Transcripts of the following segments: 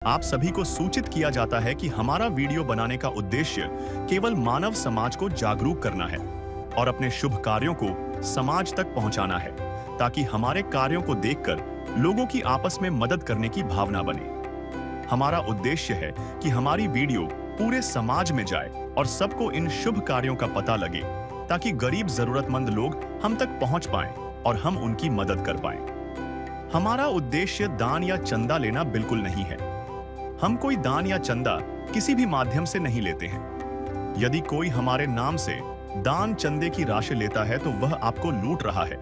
आप सभी को सूचित किया जाता है कि हमारा वीडियो बनाने का उद्देश्य केवल मानव समाज को जागरूक करना है और अपने शुभ कार्यों को समाज तक पहुंचाना है, ताकि हमारे कार्यों को देखकर लोगों की आपस में मदद करने की भावना बने। हमारा उद्देश्य है कि हमारी वीडियो पूरे समाज में जाए और सबको इन शुभ कार्यों का पता लगे, ताकि गरीब जरूरतमंद लोग हम तक पहुंच पाएं और हम उनकी मदद कर पाएं। हमारा उद्देश्य दान या चंदा लेना बिल्कुल नहीं है। हम कोई दान या चंदा किसी भी माध्यम से नहीं लेते हैं। यदि कोई हमारे नाम से दान चंदे की राशि लेता है तो वह आपको लूट रहा है।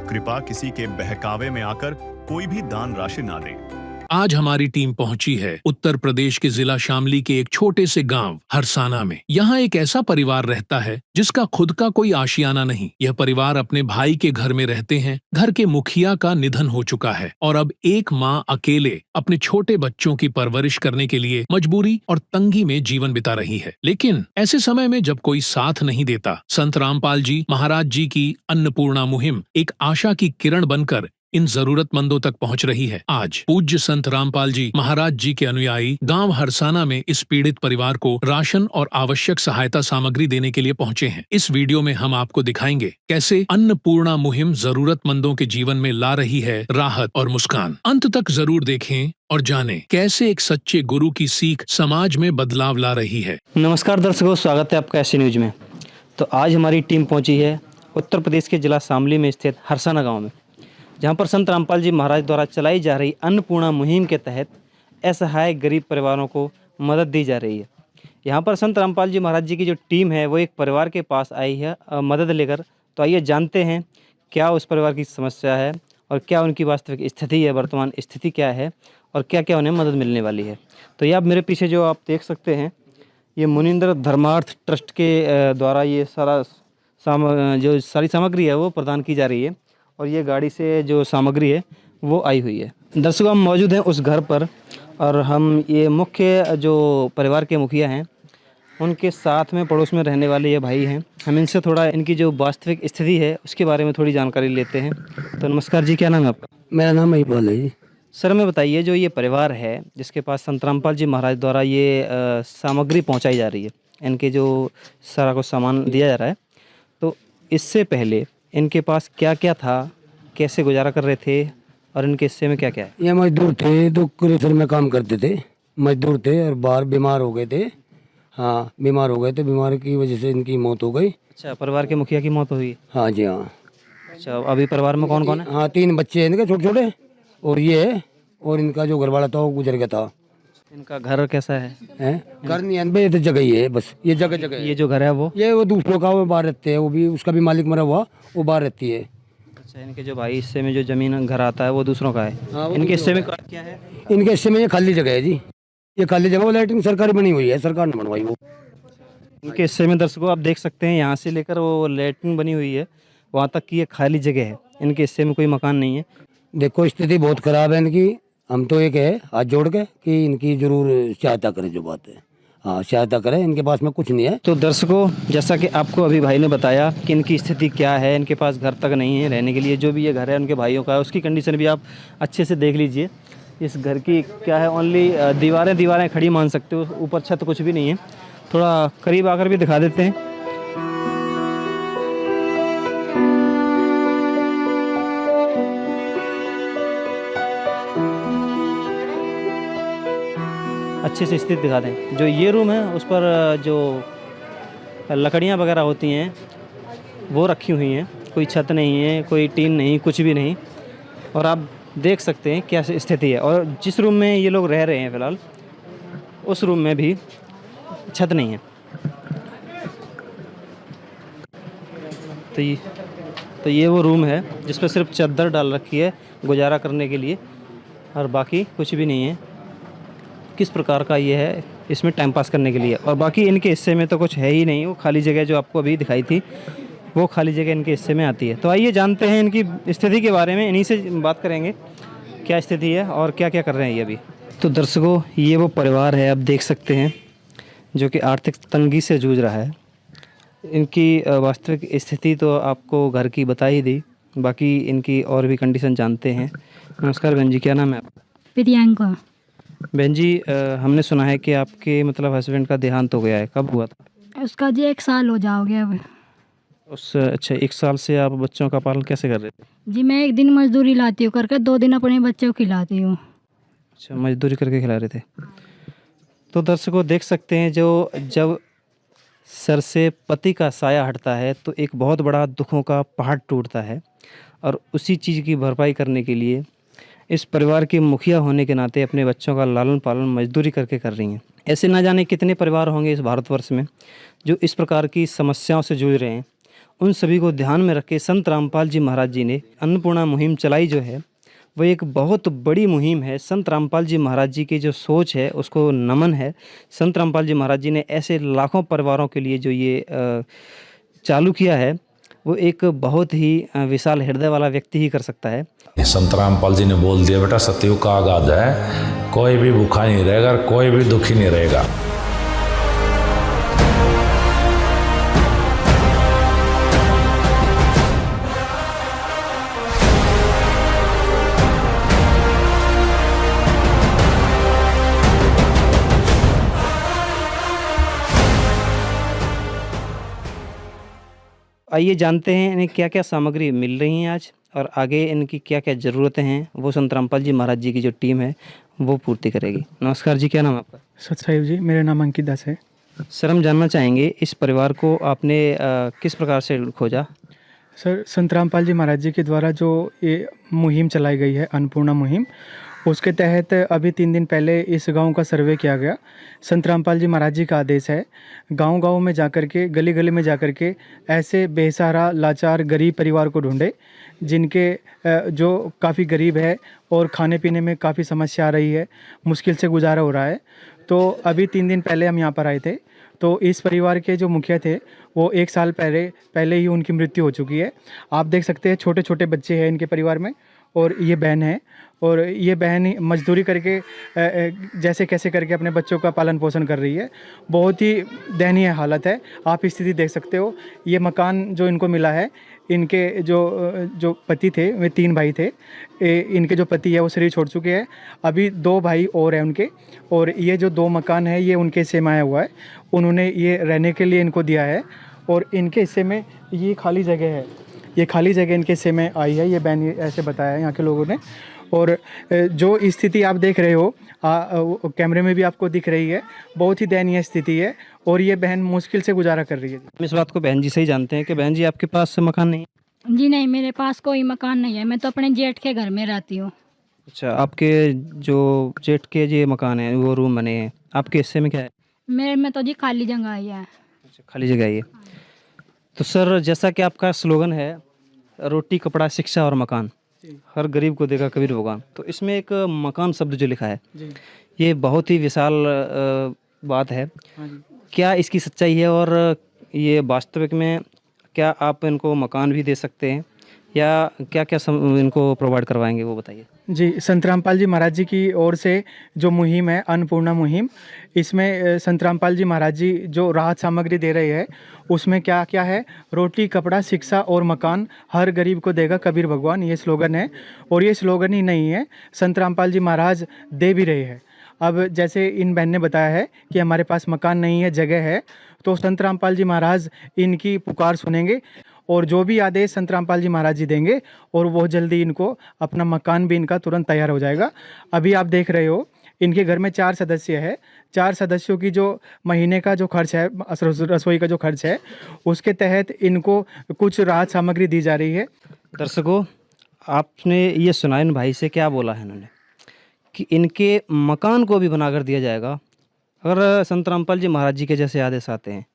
कृपया किसी के बहकावे में आकर कोई भी दान राशि ना दें। आज हमारी टीम पहुंची है उत्तर प्रदेश के जिला शामली के एक छोटे से गांव हरसाना में। यहाँ एक ऐसा परिवार रहता है जिसका खुद का कोई आशियाना नहीं। यह परिवार अपने भाई के घर में रहते हैं। घर के मुखिया का निधन हो चुका है और अब एक माँ अकेले अपने छोटे बच्चों की परवरिश करने के लिए मजबूरी और तंगी में जीवन बिता रही है। लेकिन ऐसे समय में जब कोई साथ नहीं देता, संत रामपाल जी महाराज जी की अन्नपूर्णा मुहिम एक आशा की किरण बनकर इन जरूरतमंदों तक पहुंच रही है। आज पूज्य संत रामपाल जी महाराज जी के अनुयायी गांव हरसाना में इस पीड़ित परिवार को राशन और आवश्यक सहायता सामग्री देने के लिए पहुंचे हैं। इस वीडियो में हम आपको दिखाएंगे कैसे अन्नपूर्णा मुहिम जरूरतमंदों के जीवन में ला रही है राहत और मुस्कान। अंत तक जरूर देखें और जानें कैसे एक सच्चे गुरु की सीख समाज में बदलाव ला रही है। नमस्कार दर्शकों, स्वागत है आपका ऐसी न्यूज में। तो आज हमारी टीम पहुंची है उत्तर प्रदेश के जिला शामली में स्थित हरसाना गाँव में, जहां पर संत रामपाल जी महाराज द्वारा चलाई जा रही अन्नपूर्णा मुहिम के तहत असहाय गरीब परिवारों को मदद दी जा रही है। यहां पर संत रामपाल जी महाराज जी की जो टीम है वो एक परिवार के पास आई है मदद लेकर। तो आइए जानते हैं क्या उस परिवार की समस्या है और क्या उनकी वास्तविक स्थिति है, वर्तमान स्थिति क्या है और क्या क्या उन्हें मदद मिलने वाली है। तो ये आप मेरे पीछे जो आप देख सकते हैं, ये मुनिंद्र धर्मार्थ ट्रस्ट के द्वारा ये जो सारी सामग्री है वो प्रदान की जा रही है और ये गाड़ी से जो सामग्री है वो आई हुई है। दर्शकों, हम मौजूद हैं उस घर पर और हम ये मुख्य जो परिवार के मुखिया हैं उनके साथ में पड़ोस में रहने वाले ये भाई हैं। हम इनसे थोड़ा इनकी जो वास्तविक स्थिति है उसके बारे में थोड़ी जानकारी लेते हैं। तो नमस्कार जी, क्या नाम है आपका? मेरा नाम महिपाल है जी। सर, हमें बताइए, जो ये परिवार है जिसके पास संत रामपाल जी महाराज द्वारा ये सामग्री पहुँचाई जा रही है, इनके जो सारा कुछ सामान दिया जा रहा है, तो इससे पहले इनके पास क्या क्या था, कैसे गुजारा कर रहे थे और इनके हिस्से में क्या क्या है? ये मजदूर थे, तो क्रेशर में काम करते थे, मजदूर थे और बाहर बीमार हो गए थे। हाँ, बीमार हो गए थे, बीमारी की वजह से इनकी मौत हो गई। अच्छा, परिवार के मुखिया की मौत हुई? हाँ जी हाँ। अच्छा, अभी परिवार में कौन कौन है? हाँ, 3 बच्चे हैं इनके छोटे छोटे और ये है, और इनका जो घर वाला था वो गुजर गया था। इनका घर कैसा है? घर नहीं है, ये तो जगह ही है, बस ये जगह ये जो घर है वो दूसरों का, वो बाहर रहते हैं, वो भी उसका भी मालिक मरा हुआ, वो बाहर रहती है। अच्छा, इनके जो भाई हिस्से में जो जमीन घर आता है वो दूसरों का है? हाँ, इनके हिस्से में क्या है? इनके हिस्से में ये खाली जगह है जी, ये खाली जगह, वो लैट्रिन सरकारी बनी हुई है, सरकार ने बनवाई वो। इनके हिस्से में दर्शकों आप देख सकते हैं, यहाँ से लेकर वो लैट्रिन बनी हुई है वहाँ तक की ये खाली जगह है। इनके हिस्से में कोई मकान नहीं है। देखो, स्थिति बहुत खराब है इनकी। हम तो एक है हाथ जोड़ के कि इनकी जरूर सहायता करें, जो बात है हाँ सहायता करें, इनके पास में कुछ नहीं है। तो दर्शकों, जैसा कि आपको अभी भाई ने बताया कि इनकी स्थिति क्या है, इनके पास घर तक नहीं है रहने के लिए। जो भी ये घर है उनके भाइयों का है, उसकी कंडीशन भी आप अच्छे से देख लीजिए। इस घर की क्या है, ओनली दीवारें खड़ी मान सकते हो, ऊपर छत कुछ भी नहीं है। थोड़ा करीब आकर भी दिखा देते हैं। अच्छे से स्थिति दिखा दें। जो ये रूम है उस पर जो लकड़ियाँ वगैरह होती हैं वो रखी हुई हैं, कोई छत नहीं है, कोई टीन नहीं, कुछ भी नहीं। और आप देख सकते हैं क्या स्थिति है। और जिस रूम में ये लोग रह रहे हैं फ़िलहाल, उस रूम में भी छत नहीं है। तो ये वो रूम है जिस पर सिर्फ चादर डाल रखी है गुजारा करने के लिए, और बाकी कुछ भी नहीं है। किस प्रकार का ये है, इसमें टाइम पास करने के लिए। और बाकी इनके हिस्से में तो कुछ है ही नहीं। वो खाली जगह जो आपको अभी दिखाई थी, वो खाली जगह इनके हिस्से में आती है। तो आइए जानते हैं इनकी स्थिति के बारे में, इन्हीं से बात करेंगे क्या स्थिति है और क्या क्या कर रहे हैं ये अभी। तो दर्शकों, ये वो परिवार है, आप देख सकते हैं, जो कि आर्थिक तंगी से जूझ रहा है। इनकी वास्तविक स्थिति तो आपको घर की बता ही दी, बाकी इनकी और भी कंडीशन जानते हैं। नमस्कार बहन जी, क्या नाम है आपका? प्रियंका। बहन जी हमने सुना है कि आपके मतलब हस्बैंड का देहांत हो गया है, कब हुआ था? उसका जी 1 साल हो जाओगे अब। उस अच्छा 1 साल से आप बच्चों का पालन कैसे कर रहे थे? जी मैं 1 दिन मजदूरी लाती हूँ करके, 2 दिन अपने बच्चे को खिलाती हूँ। अच्छा मजदूरी करके खिला रहे थे। तो दर्शकों देख सकते हैं जो जब सर से पति का साया हटता है तो एक बहुत बड़ा दुखों का पहाड़ टूटता है, और उसी चीज़ की भरपाई करने के लिए इस परिवार की मुखिया होने के नाते अपने बच्चों का लालन पालन मजदूरी करके कर रही हैं। ऐसे ना जाने कितने परिवार होंगे इस भारतवर्ष में जो इस प्रकार की समस्याओं से जूझ रहे हैं। उन सभी को ध्यान में रख के संत रामपाल जी महाराज जी ने अन्नपूर्णा मुहिम चलाई जो है वो एक बहुत बड़ी मुहिम है। संत रामपाल जी महाराज जी की जो सोच है उसको नमन है। संत रामपाल जी महाराज जी ने ऐसे लाखों परिवारों के लिए जो ये चालू किया है वो एक बहुत ही विशाल हृदय वाला व्यक्ति ही कर सकता है। संत रामपाल जी ने बोल दिया, बेटा सतयुग का आगाज है, कोई भी भूखा नहीं रहेगा, कोई भी दुखी नहीं रहेगा। आइए जानते हैं इन्हें क्या क्या सामग्री मिल रही हैं आज, और आगे इनकी क्या क्या ज़रूरतें हैं वो संत रामपाल जी महाराज जी की जो टीम है वो पूर्ति करेगी। नमस्कार जी, क्या नाम है आपका? सतसाहिब जी, मेरा नाम अंकित दास है। सर हम जानना चाहेंगे इस परिवार को आपने किस प्रकार से खोजा? सर संत रामपाल जी महाराज जी के द्वारा जो ये मुहिम चलाई गई है, अन्नपूर्णा मुहिम, उसके तहत अभी 3 दिन पहले इस गांव का सर्वे किया गया। संत रामपाल जी महाराज जी का आदेश है गांव-गांव में जाकर के, गली-गली में जाकर के ऐसे बेसहारा, लाचार, गरीब परिवार को ढूंढे जिनके जो काफ़ी गरीब है और खाने पीने में काफ़ी समस्या आ रही है, मुश्किल से गुजारा हो रहा है। तो अभी 3 दिन पहले हम यहाँ पर आए थे, तो इस परिवार के जो मुखिया थे वो 1 साल पहले ही उनकी मृत्यु हो चुकी है। आप देख सकते हैं छोटे छोटे बच्चे हैं इनके परिवार में, और ये बहन है, और ये बहन ही मजदूरी करके जैसे कैसे करके अपने बच्चों का पालन पोषण कर रही है। बहुत ही दयनीय हालत है, आप स्थिति देख सकते हो। ये मकान जो इनको मिला है, इनके जो पति थे, वे 3 भाई थे, इनके जो पति है वो शरीर छोड़ चुके हैं। अभी 2 भाई और हैं उनके, और ये जो 2 मकान है ये उनके हिस्से में आया हुआ है, उन्होंने ये रहने के लिए इनको दिया है। और इनके हिस्से में ये खाली जगह है, ये खाली जगह इनके हिस्से में आई है, ये बहन ऐसे बताया है यहाँ के लोगों ने। और जो स्थिति आप देख रहे हो कैमरे में भी आपको दिख रही है, बहुत ही दयनीय स्थिति है, और ये बहन मुश्किल से गुजारा कर रही है। हम इस बात को बहन जी से ही जानते हैं कि बहन जी आपके पास मकान नहीं है? जी नहीं, मेरे पास कोई मकान नहीं है, मैं तो अपने जेठ के घर में रहती हूँ। अच्छा, आपके जो जेठ के जो मकान है वो रूम बने हैं, आपके हिस्से में क्या है? मेरे में तो जी खाली जगह आई है। अच्छा, खाली जगह है ये। तो सर जैसा कि आपका स्लोगन है रोटी कपड़ा शिक्षा और मकान, हर गरीब को देगा कबीर भगवान, तो इसमें एक मकान शब्द जो लिखा है जी। ये बहुत ही विशाल बात है। हाँ जी। क्या इसकी सच्चाई है, और ये वास्तविक में क्या आप इनको मकान भी दे सकते हैं, या क्या क्या इनको प्रोवाइड करवाएंगे वो बताइए। जी, संत रामपाल जी महाराज जी की ओर से जो मुहिम है अन्नपूर्णा मुहिम, इसमें संत रामपाल जी महाराज जी जो राहत सामग्री दे रहे हैं उसमें क्या क्या है, रोटी कपड़ा शिक्षा और मकान, हर गरीब को देगा कबीर भगवान, ये स्लोगन है। और ये स्लोगन ही नहीं है, संत रामपाल जी महाराज दे भी रहे हैं। अब जैसे इन बहन ने बताया है कि हमारे पास मकान नहीं है, जगह है, तो संत रामपाल जी महाराज इनकी पुकार सुनेंगे, और जो भी आदेश संत रामपाल जी महाराज जी देंगे और वो जल्दी इनको अपना मकान भी इनका तुरंत तैयार हो जाएगा। अभी आप देख रहे हो इनके घर में 4 सदस्य है, 4 सदस्यों की जो महीने का जो खर्च है, रसोई का जो खर्च है, उसके तहत इनको कुछ राहत सामग्री दी जा रही है। दर्शकों आपने ये सुना इन भाई से क्या बोला है इन्होंने कि इनके मकान को भी बनाकर दिया जाएगा अगर संत रामपाल जी महाराज जी के जैसे आदेश आते हैं।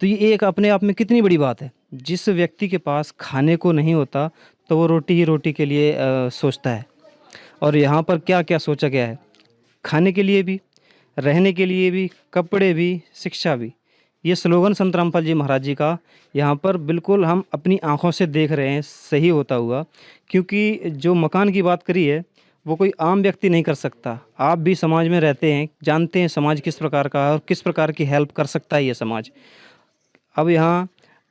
तो ये एक अपने आप में कितनी बड़ी बात है। जिस व्यक्ति के पास खाने को नहीं होता तो वो रोटी ही रोटी के लिए सोचता है, और यहाँ पर क्या क्या सोचा गया है, खाने के लिए भी, रहने के लिए भी, कपड़े भी, शिक्षा भी। ये स्लोगन संत रामपाल जी महाराज जी का यहाँ पर बिल्कुल हम अपनी आँखों से देख रहे हैं सही होता हुआ, क्योंकि जो मकान की बात करी है वो कोई आम व्यक्ति नहीं कर सकता। आप भी समाज में रहते हैं, जानते हैं समाज किस प्रकार का है और किस प्रकार की हेल्प कर सकता है ये समाज। अब यहाँ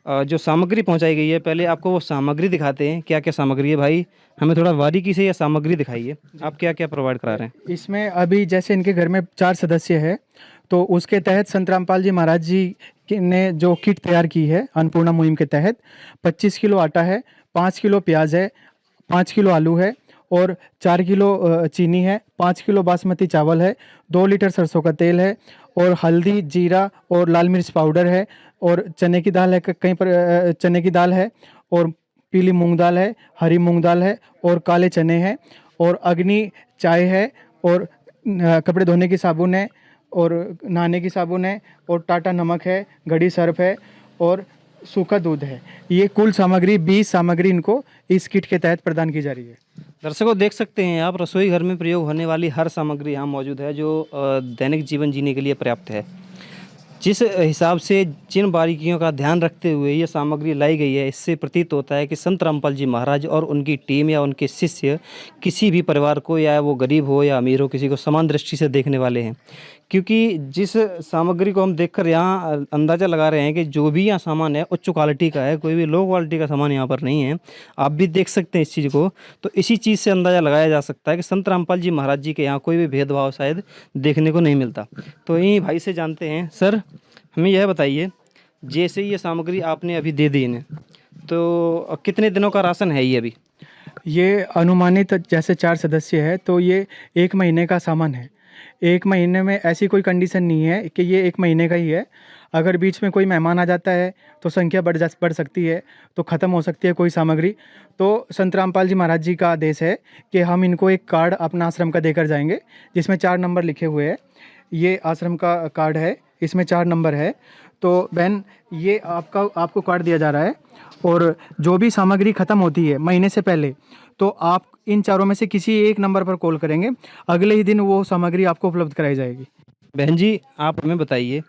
जो सामग्री पहुंचाई गई है, पहले आपको वो सामग्री दिखाते हैं, क्या क्या सामग्री है भाई, हमें थोड़ा बारीकी से यह सामग्री दिखाइए, आप क्या क्या प्रोवाइड करा रहे हैं। इसमें अभी जैसे इनके घर में 4 सदस्य है, तो उसके तहत संत रामपाल जी महाराज जी ने जो किट तैयार की है अन्नपूर्णा मुहिम के तहत, 25 किलो आटा है, 5 किलो प्याज है, 5 किलो आलू है और 4 किलो चीनी है, 5 किलो बासमती चावल है, 2 लीटर सरसों का तेल है और हल्दी, जीरा और लाल मिर्च पाउडर है और चने की दाल है, कहीं पर चने की दाल है और पीली मूंग दाल है, हरी मूंग दाल है और काले चने हैं और अग्नि चाय है और कपड़े धोने की साबुन है और नहाने की साबुन है और टाटा नमक है, घड़ी सर्फ है और सूखा दूध है। ये कुल सामग्री 20 सामग्री इनको इस किट के तहत प्रदान की जा रही है। दर्शकों देख सकते हैं आप, रसोई घर में प्रयोग होने वाली हर सामग्री यहाँ मौजूद है जो दैनिक जीवन जीने के लिए पर्याप्त है। जिस हिसाब से जिन बारीकियों का ध्यान रखते हुए ये सामग्री लाई गई है, इससे प्रतीत होता है कि संत रामपाल जी महाराज और उनकी टीम या उनके शिष्य किसी भी परिवार को, या वो गरीब हो या अमीर हो, किसी को समान दृष्टि से देखने वाले हैं। क्योंकि जिस सामग्री को हम देखकर यहाँ अंदाज़ा लगा रहे हैं कि जो भी यहाँ सामान है उच्च क्वालिटी का है, कोई भी लो क्वालिटी का सामान यहाँ पर नहीं है। आप भी देख सकते हैं इस चीज़ को, तो इसी चीज़ से अंदाज़ा लगाया जा सकता है कि संत रामपाल जी महाराज जी के यहाँ कोई भी भेदभाव शायद देखने को नहीं मिलता। तो यहीं भाई से जानते हैं, सर हमें यह बताइए, जैसे ये सामग्री आपने अभी दे दी इन्हें, तो कितने दिनों का राशन है ये अभी? ये अनुमानित जैसे 4 सदस्य है तो ये 1 महीने का सामान है। 1 महीने में ऐसी कोई कंडीशन नहीं है कि ये 1 महीने का ही है। अगर बीच में कोई मेहमान आ जाता है तो संख्या बढ़ सकती है, तो ख़त्म हो सकती है कोई सामग्री। तो संत रामपाल जी महाराज जी का आदेश है कि हम इनको एक कार्ड अपना आश्रम का देकर जाएंगे जिसमें 4 नंबर लिखे हुए हैं। ये आश्रम का कार्ड है, इसमें 4 नंबर है। तो बहन ये आपको कार्ड दिया जा रहा है और जो भी सामग्री ख़त्म होती है महीने से पहले, तो आप इन चारों में से किसी एक नंबर पर कॉल करेंगे, अगले ही दिन वो सामग्री आपको उपलब्ध कराई जाएगी। बहन जी आप हमें बताइए,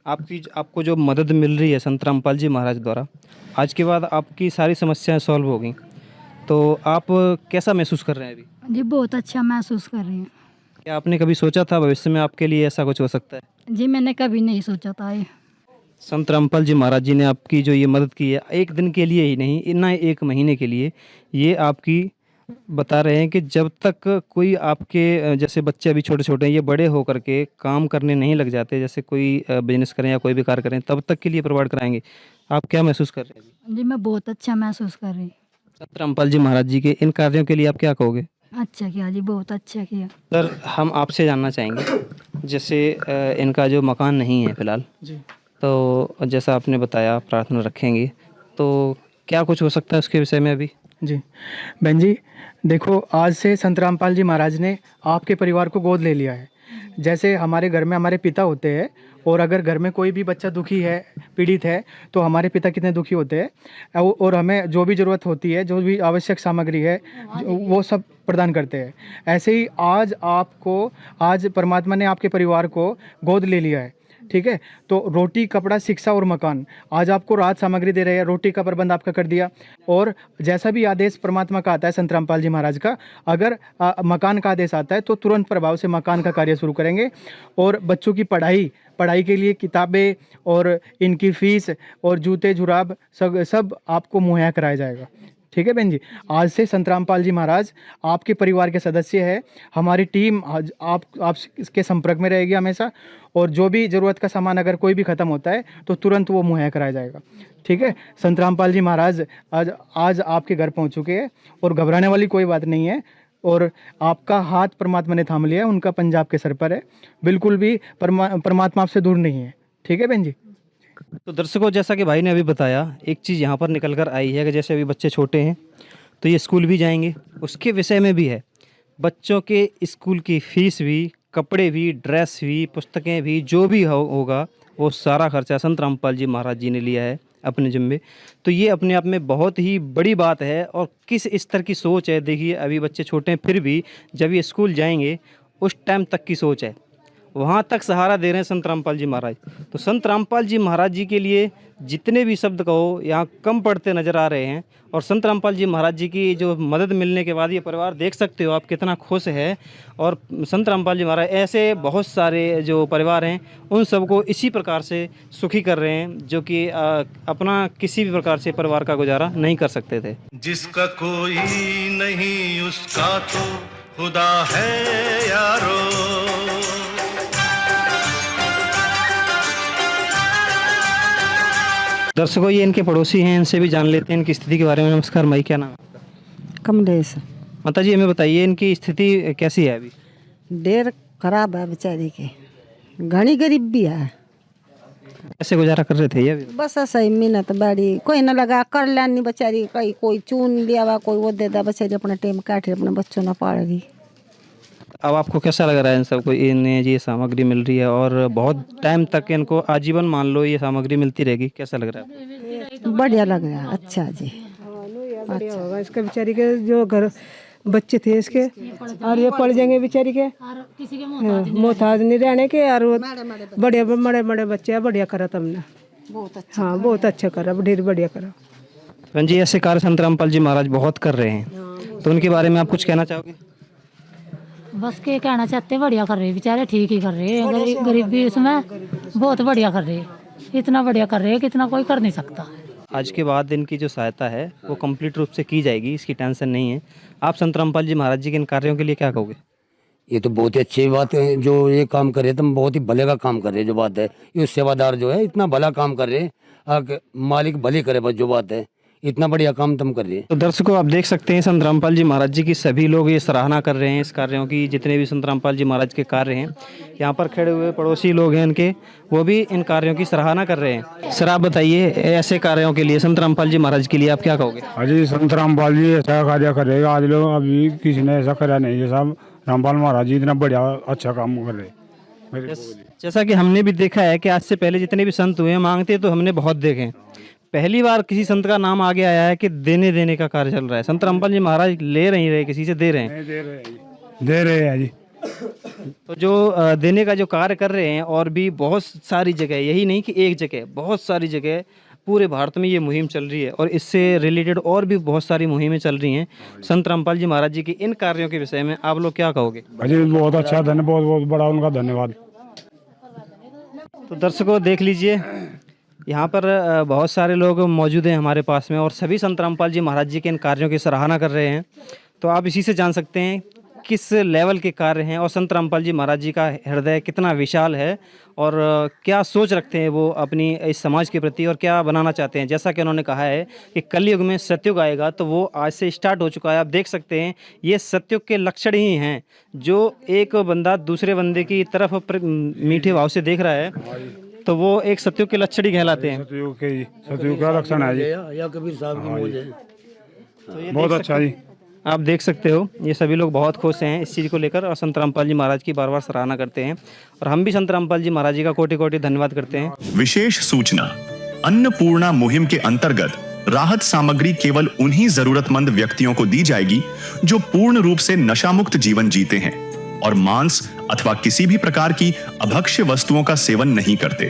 आपको जो मदद मिल रही है संत रामपाल जी महाराज द्वारा, आज के बाद आपकी सारी समस्याएं सॉल्व हो गई, तो आप कैसा महसूस कर रहे हैं अभी? जी बहुत अच्छा महसूस कर रही हूँ। क्या आपने कभी सोचा था भविष्य में आपके लिए ऐसा कुछ हो सकता है? जी मैंने कभी नहीं सोचा था ये। संत रामपाल जी महाराज जी ने आपकी जो ये मदद की है, एक दिन के लिए ही नहीं, ना 1 महीने के लिए, ये आपकी बता रहे हैं कि जब तक कोई आपके जैसे बच्चे अभी छोटे छोटे हैं, ये बड़े होकर के काम करने नहीं लग जाते, जैसे कोई बिजनेस करें या कोई भी कार्य करें, तब तक के लिए प्रोवाइड कराएंगे। आप क्या महसूस कर रहे हैं अभी? जी मैं बहुत अच्छा महसूस कर रही हूँ। संत रामपाल जी महाराज जी के इन कार्यों के लिए आप क्या कहोगे? अच्छा किया जी, बहुत अच्छा किया। सर हम आपसे जानना चाहेंगे, जैसे इनका जो मकान नहीं है फिलहाल, जी तो जैसा आपने बताया प्रार्थना रखेंगे, तो क्या कुछ हो सकता है उसके विषय में अभी? जी बहन जी देखो, आज से संत रामपाल जी महाराज ने आपके परिवार को गोद ले लिया है। जैसे हमारे घर में हमारे पिता होते हैं, और अगर घर में कोई भी बच्चा दुखी है, पीड़ित है, तो हमारे पिता कितने दुखी होते हैं, और हमें जो भी ज़रूरत होती है, जो भी आवश्यक सामग्री है, वो सब प्रदान करते हैं। ऐसे ही आज परमात्मा ने आपके परिवार को गोद ले लिया है, ठीक है। तो रोटी, कपड़ा, शिक्षा और मकान, आज आपको राहत सामग्री दे रहे हैं, रोटी का प्रबंध आपका कर दिया। और जैसा भी आदेश परमात्मा का आता है संत रामपाल जी महाराज का, अगर मकान का आदेश आता है तो तुरंत प्रभाव से मकान का कार्य शुरू करेंगे। और बच्चों की पढ़ाई के लिए किताबें और इनकी फीस और जूते जुराब सब आपको मुहैया कराया जाएगा, ठीक है बहन जी। आज से संत रामपाल जी महाराज आपके परिवार के सदस्य है। हमारी टीम आज आपके संपर्क में रहेगी हमेशा, और जो भी ज़रूरत का सामान अगर कोई भी ख़त्म होता है तो तुरंत वो मुहैया कराया जाएगा, ठीक है। संत रामपाल जी महाराज आज आपके घर पहुंच चुके हैं, और घबराने वाली कोई बात नहीं है। और आपका हाथ परमात्मा ने थाम लिया है, उनका पंजाब के सर पर है, बिल्कुल भी परमात्मा आपसे दूर नहीं है, ठीक है बहन जी। तो दर्शकों, जैसा कि भाई ने अभी बताया, एक चीज़ यहाँ पर निकल कर आई है कि जैसे अभी बच्चे छोटे हैं तो ये स्कूल भी जाएंगे, उसके विषय में भी है। बच्चों के स्कूल की फ़ीस भी, कपड़े भी, ड्रेस भी, पुस्तकें भी, जो भी होगा वो सारा खर्चा संत रामपाल जी महाराज जी ने लिया है अपने जिम्मे। तो ये अपने आप में बहुत ही बड़ी बात है। और किस स्तर की सोच है, देखिए अभी बच्चे छोटे हैं, फिर भी जब ये स्कूल जाएंगे उस टाइम तक की सोच है। वहाँ तक सहारा दे रहे हैं संत रामपाल जी महाराज। तो संत रामपाल जी महाराज जी के लिए जितने भी शब्द कहो यहाँ कम पड़ते नज़र आ रहे हैं। और संत रामपाल जी महाराज जी की जो मदद मिलने के बाद ये परिवार देख सकते हो आप कितना खुश है। और संत रामपाल जी महाराज ऐसे बहुत सारे जो परिवार हैं उन सबको इसी प्रकार से सुखी कर रहे हैं जो कि अपना किसी भी प्रकार से परिवार का गुजारा नहीं कर सकते थे। जिसका कोई नहीं उसका तो खुदा है यारो। दर्शकों, ये इनके पड़ोसी हैं, इनसे भी जान लेते हैं इनकी स्थिति के बारे में। नमस्कार माई, क्या नाम है आपका? कमलेश। माता जी, हमें बताइए इनकी स्थिति कैसी है अभी? देर खराब है बेचारी की, घनी गरीब भी है। कैसे गुजारा कर रहे थे ये अभी? बस ऐसा ही मेहनत बाड़ी कोई न लगा कर लानी बेचारी, कोई चून लिया हुआ कोई वो दे दा, बेचारी अपना टाइम काटे अपने बच्चों न पाल रही। अब आपको कैसा लग रहा है इन सबको, इन्हें ये सामग्री मिल रही है और बहुत टाइम तक इनको आजीवन मान लो ये सामग्री मिलती रहेगी, कैसा लग रहा है? बढ़िया लग रहा है, अच्छा जी। बढ़िया होगा इसके बेचारी के जो घर बच्चे थे इसके, और ये पड़ जाएंगे बेचारी के, मोहताज नहीं रहने के। और बढ़िया बड़े बड़े बच्चे हैं, बढ़िया करा तुमने, हाँ बहुत अच्छा करा, ढेर बढ़िया करा। बहन जी, ऐसे कार्य संत रामपाल जी महाराज बहुत कर रहे हैं, तो उनके बारे में आप कुछ कहना चाहोगे? बस के कहना चाहते बढ़िया कर रहे हैं बेचारे, ठीक ही कर रहे हैं। गरीबी इसमें बहुत बढ़िया कर रहे हैं, इतना बढ़िया कर रहे हैं कि इतना कोई कर नहीं सकता। आज के बाद इनकी जो सहायता है वो कंप्लीट रूप से की जाएगी, इसकी टेंशन नहीं है। आप संत रामपाल जी महाराज जी के इन कार्यों के लिए क्या कहोगे? ये तो बहुत ही अच्छी बात है जो ये काम कर रहे हैं, तुम बहुत ही भले का काम कर रहे हैं। जो बात है ये सेवादार जो है इतना भला काम कर रहे हैं, मालिक भले करे, बस जो बात है इतना बढ़िया काम तुम कर रहे हैं। तो दर्शकों, आप देख सकते हैं संत रामपाल जी महाराज जी की सभी लोग ये सराहना कर रहे हैं इस कार्यों की। जितने भी संत रामपाल जी महाराज के कार्य हैं, यहाँ पर खड़े हुए पड़ोसी लोग हैं इनके, वो भी इन कार्यों की सराहना कर रहे हैं। सर आप बताइए, ऐसे कार्यों के लिए संत रामपाल जी महाराज के लिए आप क्या कहोगे? अजी संत रामपाल जी ऐसा कार्य कर रहे, आज लोग अभी किसी ने ऐसा करा नहीं। जैसा रामपाल महाराज जी इतना बढ़िया अच्छा काम कर रहे। जैसा कि हमने भी देखा है कि आज से पहले जितने भी संत हुए मांगते तो हमने बहुत देखे, पहली बार किसी संत का नाम आगे आया है कि देने का कार्य चल रहा है। संत रामपाल जी महाराज ले नहीं रहे किसी से, दे रहे हैं। दे रहे हैं जी। तो जो देने का जो कार्य कर रहे हैं, और भी बहुत सारी जगह, यही नहीं कि एक जगह, बहुत सारी जगह पूरे भारत में ये मुहिम चल रही है। और इससे रिलेटेड और भी बहुत सारी मुहिमें चल रही हैं। संत रामपाल जी महाराज जी की इन कार्यों के विषय में आप लोग क्या कहोगे? अजी बहुत अच्छा, धन्यवाद, बहुत बहुत बड़ा उनका धन्यवाद। तो दर्शकों देख लीजिए, यहाँ पर बहुत सारे लोग मौजूद हैं हमारे पास में, और सभी संत रामपाल जी महाराज जी के इन कार्यों की सराहना कर रहे हैं। तो आप इसी से जान सकते हैं किस लेवल के कार्य हैं और संत रामपाल जी महाराज जी का हृदय कितना विशाल है और क्या सोच रखते हैं वो अपनी इस समाज के प्रति और क्या बनाना चाहते हैं। जैसा कि उन्होंने कहा है कि कलयुग में सतयुग आएगा, तो वो आज से स्टार्ट हो चुका है। आप देख सकते हैं ये सतयुग के लक्षण ही हैं। जो एक बंदा दूसरे बंदे की तरफ मीठे भाव से देख रहा है, तो वो एक सतयुग के लक्षण ही कहलाते हैं। सतयुग का लक्षण है जी, या कबीर साहब की मौज है। तो बहुत अच्छा जी, आप देख सकते हो ये सभी लोग बहुत खुश हैं इस चीज़ को लेकर और संत रामपाल जी महाराज की बार बार सराहना करते हैं। और हम भी संत रामपाल जी महाराज जी का कोटि कोटि धन्यवाद करते हैं। विशेष सूचना, अन्नपूर्णा मुहिम के अंतर्गत राहत सामग्री केवल उन्हीं जरूरतमंद व्यक्तियों को दी जाएगी जो पूर्ण रूप से नशा मुक्त जीवन जीते हैं और मांस अथवा किसी भी प्रकार की अभक्ष्य वस्तुओं का सेवन नहीं करते।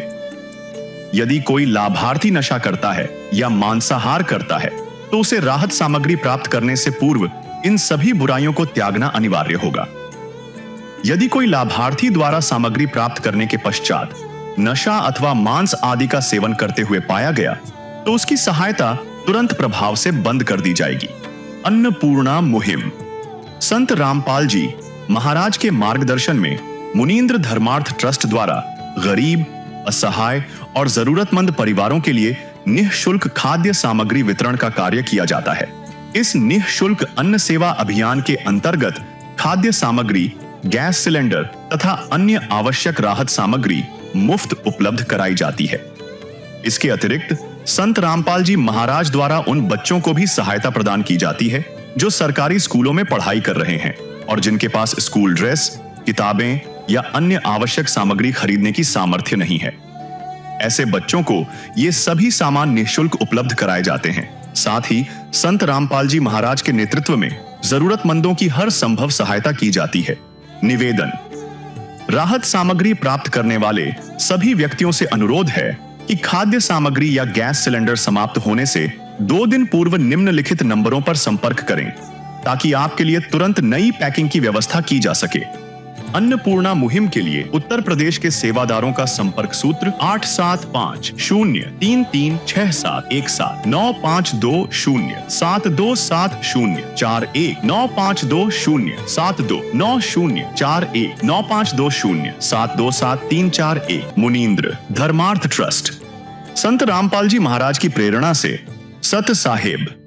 यदि कोई लाभार्थी नशा करता है या मांसाहार करता है तो उसे राहत सामग्री प्राप्त करने से पूर्व इन सभी बुराइयों को त्यागना अनिवार्य होगा। यदि कोई लाभार्थी द्वारा सामग्री प्राप्त करने के पश्चात नशा अथवा मांस आदि का सेवन करते हुए पाया गया तो उसकी सहायता तुरंत प्रभाव से बंद कर दी जाएगी। अन्नपूर्णा मुहिम संत रामपाल जी महाराज के मार्गदर्शन में मुनींद्र धर्मार्थ ट्रस्ट द्वारा गरीब, असहाय और जरूरतमंद परिवारों के लिए निःशुल्क खाद्य सामग्री वितरण का कार्य किया जाता है। इस निःशुल्क अन्न सेवा अभियान के अंतर्गत खाद्य सामग्री, गैस सिलेंडर तथा अन्य आवश्यक राहत सामग्री मुफ्त उपलब्ध कराई जाती है। इसके अतिरिक्त संत रामपाल जी महाराज द्वारा उन बच्चों को भी सहायता प्रदान की जाती है जो सरकारी स्कूलों में पढ़ाई कर रहे हैं और जिनके पास स्कूल ड्रेस, किताबें या अन्य आवश्यक सामग्री खरीदने की सामर्थ्य नहीं है। ऐसे बच्चों को ये सभी सामान निःशुल्क उपलब्ध कराए जाते हैं। साथ ही संत रामपाल जी महाराज के नेतृत्व में जरूरतमंदों की हर संभव सहायता की जाती है। निवेदन, राहत सामग्री प्राप्त करने वाले सभी व्यक्तियों से अनुरोध है कि खाद्य सामग्री या गैस सिलेंडर समाप्त होने से 2 दिन पूर्व निम्नलिखित नंबरों पर संपर्क करें ताकि आपके लिए तुरंत नई पैकिंग की व्यवस्था की जा सके। अन्नपूर्णा मुहिम के लिए उत्तर प्रदेश के सेवादारों का संपर्क सूत्र 8750336717 9520727041 952072909041 9520727341। मुनींद्र धर्मार्थ ट्रस्ट। संत रामपाल जी महाराज की प्रेरणा से सत साहेब